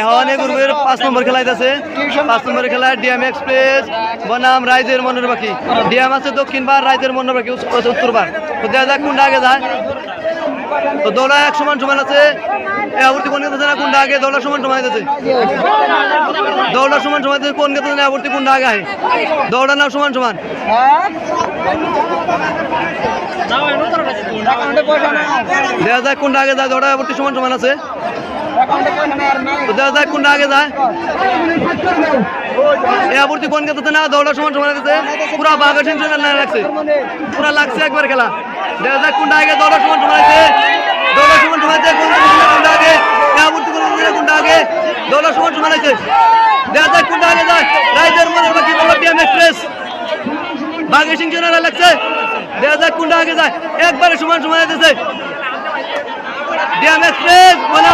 এখন এই গ্রুপের 5 নম্বর খেলা আছে। 5 নম্বর খেলা ডিএম এক্সপ্রেস বনাম রাইজের মনের বাকি। ডিএম আছে দক্ষিণ বার, রাইজের মনের বাকি উত্তর বার। তো দেখা যাক কোনটা আগে যায়। তো দৌড়া এক সমান সমান আছে। আবর্তি কোন গেছে না কোনটা আগে? দৌড়া সমান সমান আছে। দৌড়া সমান সমান আছে, কোন গেছে না আবর্তি কোনটা আগে হয়? দৌড়া নাও সমান সমান। দেখা যায় কোনটা আগে যায়। দৌড়া আবর্তি সমান সমান আছে। তো দেখা যায় কোনটা আগে যায়। এই আবর্তি কোন গেছে না দৌড়া সমান সমান আছে। পুরা বাঘা টেনশন না লাগছে, পুরা লাগছে একবার খেলা। দেখা যায় কোনটা আগে। দৌড়া সমান সমান আছে। দৌড়া সমান সমান আছে। কোনটা আগে? এই আবর্তি কোনটা আগে? দৌড়া সমান সমান আছে। দেখা যায় কোনটা আগে যায়। রাইজের মনের বাকি বলল ডিএম এক্সপ্রেস। বাঘা টেনশন না লাগছে। দেখা যায় কোনটা আগে যায়। একবারে সমান সমান আছে। DM express